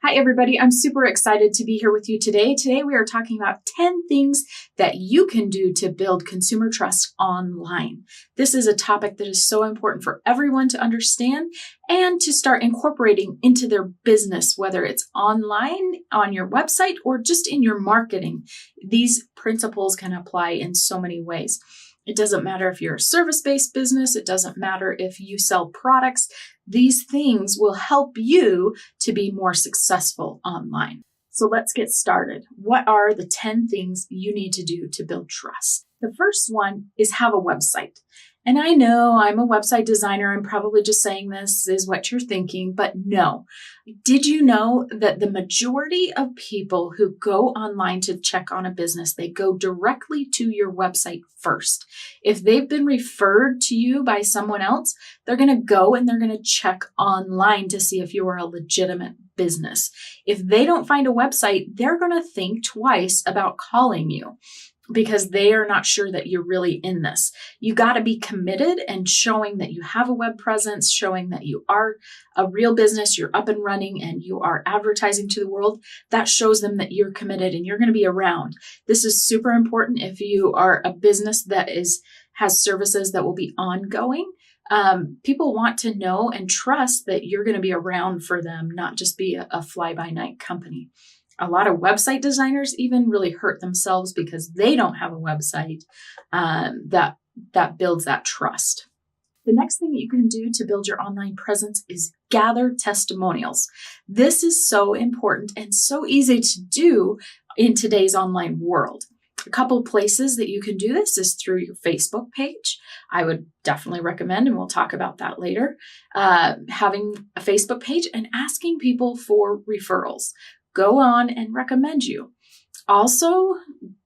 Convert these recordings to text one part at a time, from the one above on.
Hi, everybody. I'm super excited to be here with you today. Today, we are talking about 10 things that you can do to build consumer trust online. This is a topic that is so important for everyone to understand and to start incorporating into their business, whether it's online, on your website, or just in your marketing. These principles can apply in so many ways. It doesn't matter if you're a service-based business. It doesn't matter if you sell products. These things will help you to be more successful online. So let's get started. What are the 10 things you need to do to build trust? The first one is have a website. And I know I'm a website designer. I'm probably just saying this is what you're thinking, but no. Did you know that the majority of people who go online to check on a business, they go directly to your website first? If they've been referred to you by someone else, they're going to go and they're going to check online to see if you are a legitimate business. If they don't find a website, they're going to think twice about calling you, because they are not sure that you're really in this. You got to be committed and showing that you have a web presence, showing that you are a real business, you're up and running, and you are advertising to the world. That shows them that you're committed and you're going to be around. This is super important if you are a business that has services that will be ongoing. People want to know and trust that you're going to be around for them, not just be a fly-by-night company. A lot of website designers even really hurt themselves because they don't have a website that builds that trust. The next thing that you can do to build your online presence is gather testimonials. This is so important and so easy to do in today's online world. A couple of places that you can do this is through your Facebook page. I would definitely recommend, and we'll talk about that later, having a Facebook page and asking people for referrals. Go on and recommend you. Also,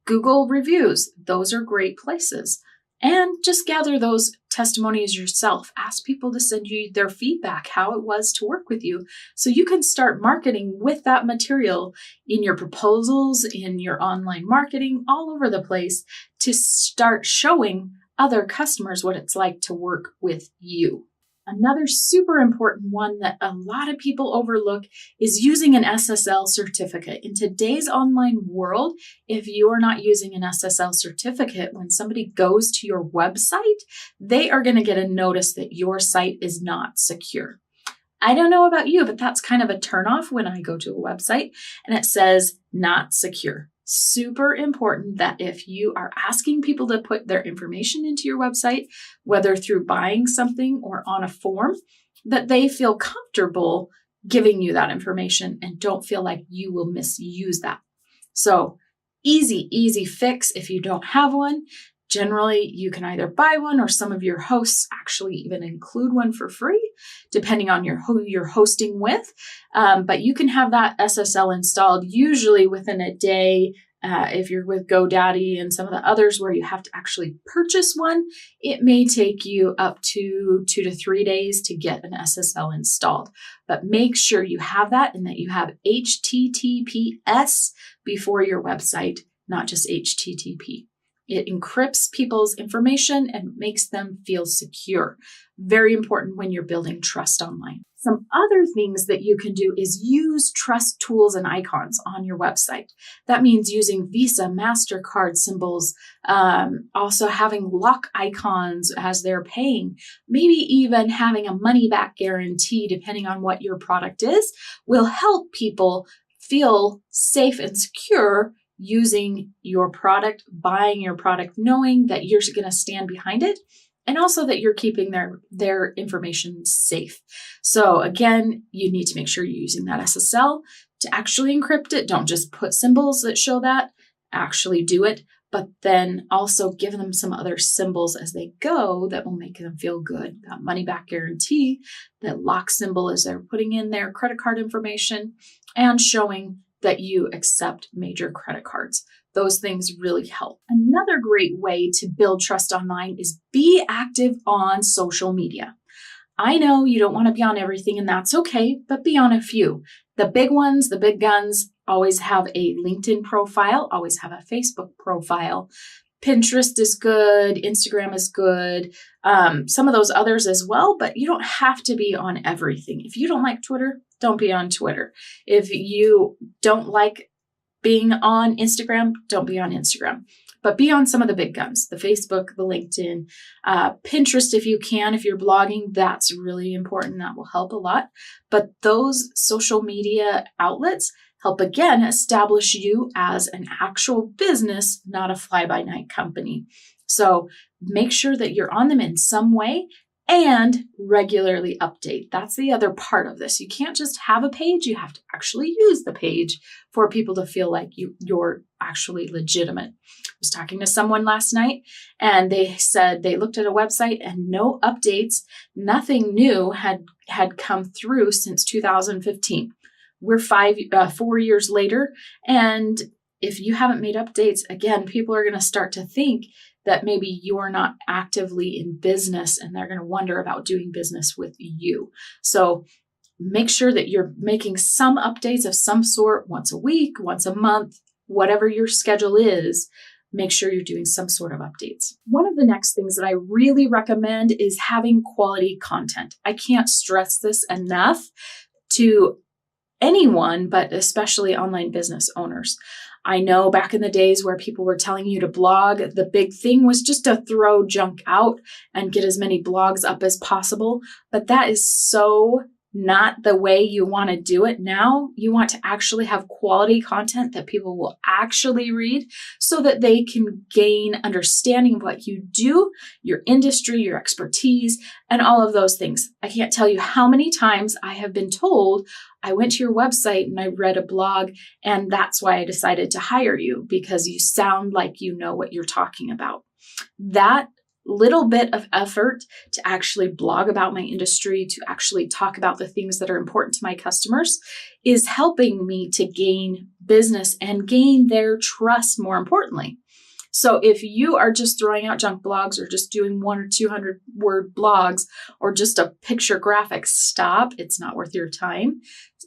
Google reviews. Those are great places. And just gather those testimonies yourself. Ask people to send you their feedback, how it was to work with you, so you can start marketing with that material in your proposals, in your online marketing, all over the place, to start showing other customers what it's like to work with you. Another super important one that a lot of people overlook is using an SSL certificate. In today's online world, if you are not using an SSL certificate, when somebody goes to your website, they are going to get a notice that your site is not secure. I don't know about you, but that's kind of a turnoff when I go to a website and it says not secure. Super important that if you are asking people to put their information into your website, whether through buying something or on a form, that they feel comfortable giving you that information and don't feel like you will misuse that. So easy fix if you don't have one. Generally, you can either buy one or some of your hosts actually even include one for free, depending on who you're hosting with. But you can have that SSL installed usually within a day. If you're with GoDaddy and some of the others where you have to actually purchase one, it may take you up to 2 to 3 days to get an SSL installed. But make sure you have that and that you have HTTPS before your website, not just HTTP. It encrypts people's information and makes them feel secure. Very important when you're building trust online. Some other things that you can do is use trust tools and icons on your website. That means using Visa, MasterCard symbols, also having lock icons as they're paying, maybe even having a money back guarantee, depending on what your product is, will help people feel safe and secure using your product, buying your product, knowing that you're going to stand behind it, and also that you're keeping their information safe. So again, you need to make sure you're using that SSL to actually encrypt it. Don't just put symbols that show that, actually do it, but then also give them some other symbols as they go that will make them feel good. That money back guarantee, that lock symbol as they're putting in their credit card information, and showing that you accept major credit cards. Those things really help. Another great way to build trust online is be active on social media. I know you don't want to be on everything, and that's okay, but be on a few. The big ones, the big guns, always have a LinkedIn profile, always have a Facebook profile. Pinterest is good. Instagram is good. Some of those others as well, but you don't have to be on everything. If you don't like Twitter, don't be on Twitter. If you don't like being on Instagram, don't be on Instagram. But be on some of the big guns, the Facebook, the LinkedIn, Pinterest if you can. If you're blogging, that's really important. That will help a lot. But those social media outlets help, again, establish you as an actual business, not a fly-by-night company. So make sure that you're on them in some way and regularly update. That's the other part of this. You can't just have a page. You have to actually use the page for people to feel like you're actually legitimate. I was talking to someone last night and they said they looked at a website and no updates, nothing new had come through since 2015. We're 4 years later. And if you haven't made updates, again, people are going to start to think that maybe you're not actively in business and they're going to wonder about doing business with you. So make sure that you're making some updates of some sort once a week, once a month, whatever your schedule is. Make sure you're doing some sort of updates. One of the next things that I really recommend is having quality content. I can't stress this enough to anyone, but especially online business owners. I know back in the days where people were telling you to blog, the big thing was just to throw junk out and get as many blogs up as possible. But that is so not the way you want to do it now. You want to actually have quality content that people will actually read so that they can gain understanding of what you do, your industry, your expertise, and all of those things. I can't tell you how many times I have been told, I went to your website and I read a blog, and that's why I decided to hire you, because you sound like you know what you're talking about. That little bit of effort to actually blog about my industry, to actually talk about the things that are important to my customers, is helping me to gain business and gain their trust, more importantly. So if you are just throwing out junk blogs or just doing 100 or 200 word blogs or just a picture graphic, stop. It's not worth your time.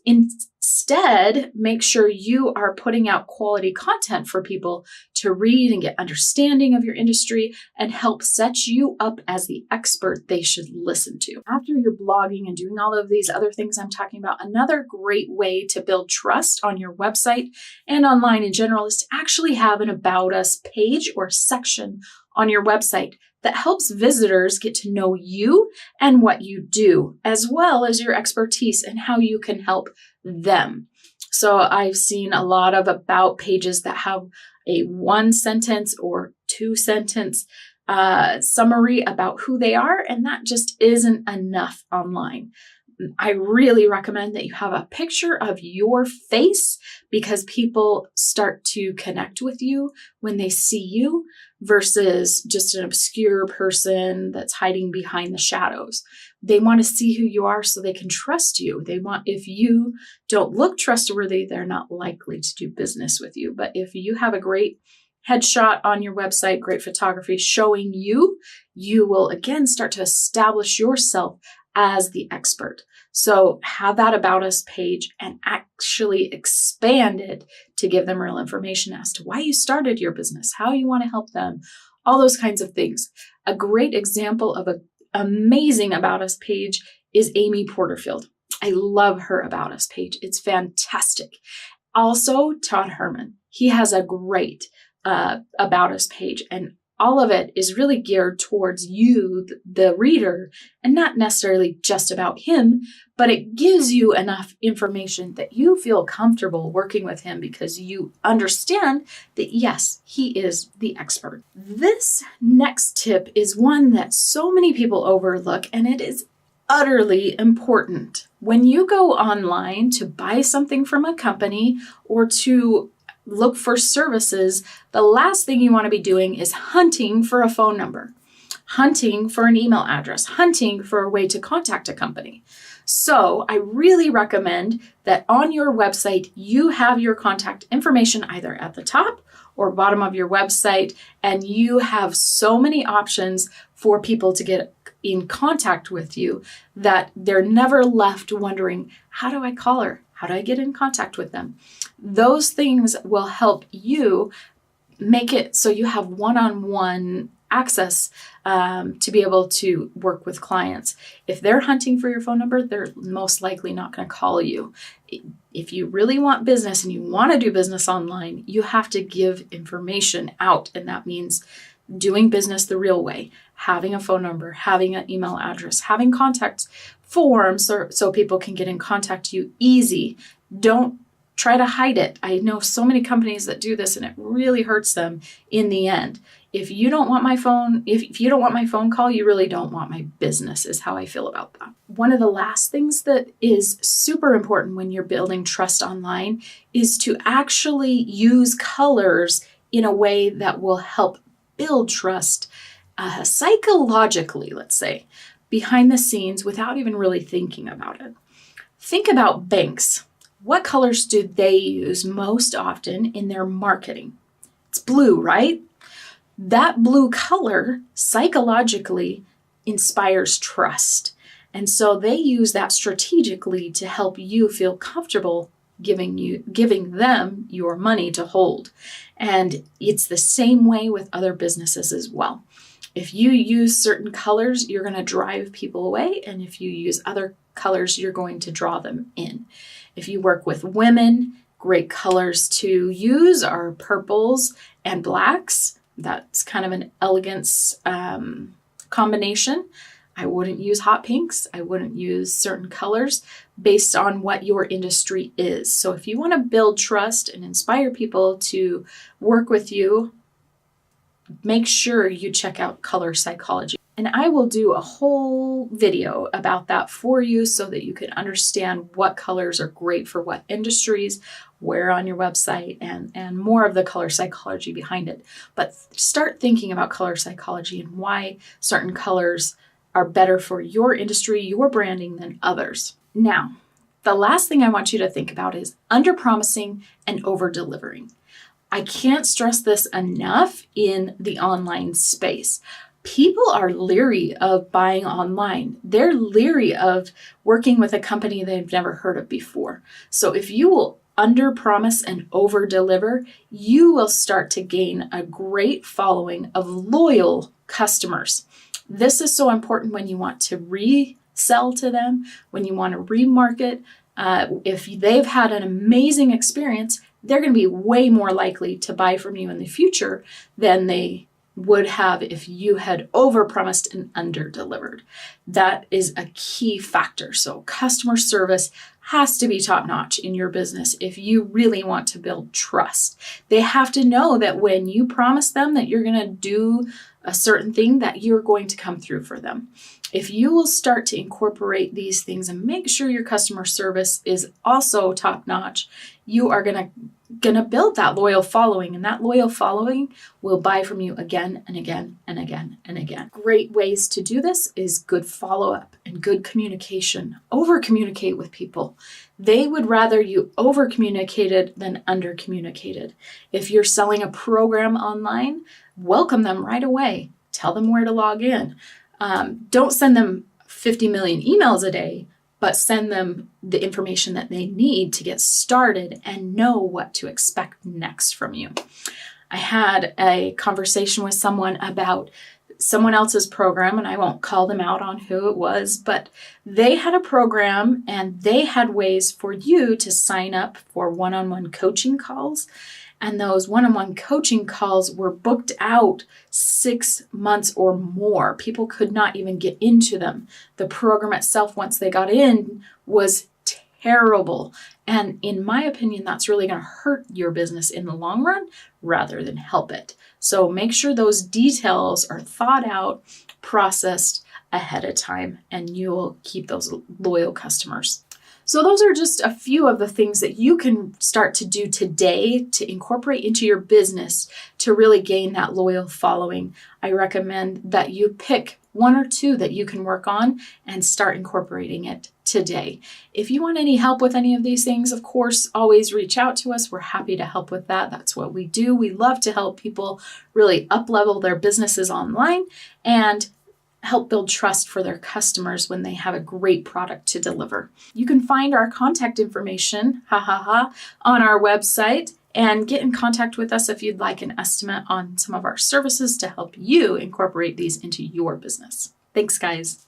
Instead, make sure you are putting out quality content for people to read and get understanding of your industry and help set you up as the expert they should listen to. After you're blogging and doing all of these other things I'm talking about, another great way to build trust on your website and online in general is to actually have an About Us page or section on your website that helps visitors get to know you and what you do, as well as your expertise and how you can help them. So I've seen a lot of about pages that have a 1 sentence or 2 sentence summary about who they are, and that just isn't enough online. I really recommend that you have a picture of your face, because people start to connect with you when they see you versus just an obscure person that's hiding behind the shadows. They want to see who you are so they can trust you. If you don't look trustworthy, they're not likely to do business with you. But if you have a great headshot on your website, great photography showing you, you will again start to establish yourself as the expert. So have that About Us page and actually expand it to give them real information as to why you started your business, how you want to help them, all those kinds of things. A great example of an amazing About Us page is Amy Porterfield. I love her About Us page. It's fantastic. Also, Todd Herman. He has a great About Us page, and all of it is really geared towards you, the reader, and not necessarily just about him, but it gives you enough information that you feel comfortable working with him because you understand that, yes, he is the expert. This next tip is one that so many people overlook, and it is utterly important. When you go online to buy something from a company or to look for services, the last thing you want to be doing is hunting for a phone number, hunting for an email address, hunting for a way to contact a company. So I really recommend that on your website, you have your contact information either at the top or bottom of your website, and you have so many options for people to get in contact with you that they're never left wondering, how do I call her? How do I get in contact with them? Those things will help you make it so you have one-on-one access to be able to work with clients. If they're hunting for your phone number, they're most likely not going to call you. If you really want business and you want to do business online, you have to give information out. And that means doing business the real way, having a phone number, having an email address, having contact forms so people can get in contact with you easy. Don't try to hide it. I know so many companies that do this and it really hurts them in the end. If you don't want my phone, if you don't want my phone call, you really don't want my business, is how I feel about that. One of the last things that is super important when you're building trust online is to actually use colors in a way that will help build trust psychologically, let's say, behind the scenes without even really thinking about it. Think about banks. What colors do they use most often in their marketing? It's blue, right? That blue color psychologically inspires trust. And so they use that strategically to help you feel comfortable giving them your money to hold. And it's the same way with other businesses as well. If you use certain colors, you're going to drive people away. And if you use other colors, you're going to draw them in. If you work with women, great colors to use are purples and blacks. That's kind of an elegance combination. I wouldn't use hot pinks. I wouldn't use certain colors based on what your industry is. So if you want to build trust and inspire people to work with you, make sure you check out color psychology. And I will do a whole video about that for you so that you can understand what colors are great for what industries, where on your website, and more of the color psychology behind it. But start thinking about color psychology and why certain colors are better for your industry, your branding than others. Now, the last thing I want you to think about is under-promising and over-delivering. I can't stress this enough in the online space. People are leery of buying online. They're leery of working with a company they've never heard of before. So if you will under-promise and over-deliver, you will start to gain a great following of loyal customers. This is so important when you want to resell to them, when you want to remarket. If they've had an amazing experience, they're going to be way more likely to buy from you in the future than they would have if you had overpromised and underdelivered. That is a key factor. So customer service has to be top-notch in your business if you really want to build trust. They have to know that when you promise them that you're going to do a certain thing, that you're going to come through for them. If you will start to incorporate these things and make sure your customer service is also top-notch, you are going to build that loyal following, and that loyal following will buy from you again and again and again and again. Great ways to do this is good follow-up and good communication. Over-communicate with people. They would rather you over-communicated than under-communicated. If you're selling a program online, welcome them right away. Tell them where to log in. Don't send them 50 million emails a day, but send them the information that they need to get started and know what to expect next from you. I had a conversation with someone about someone else's program, and I won't call them out on who it was, but they had a program and they had ways for you to sign up for one-on-one coaching calls. And those one-on-one coaching calls were booked out 6 months or more. People could not even get into them. The program itself, once they got in, was terrible. And in my opinion, that's really going to hurt your business in the long run rather than help it. So make sure those details are thought out, processed ahead of time, and you'll keep those loyal customers. So those are just a few of the things that you can start to do today to incorporate into your business to really gain that loyal following. I recommend that you pick one or two that you can work on and start incorporating it today. If you want any help with any of these things, of course, always reach out to us. We're happy to help with that. That's what we do. We love to help people really up-level their businesses online and help build trust for their customers when they have a great product to deliver. You can find our contact information, on our website, And get in contact with us if you'd like an estimate on some of our services to help you incorporate these into your business. Thanks, guys.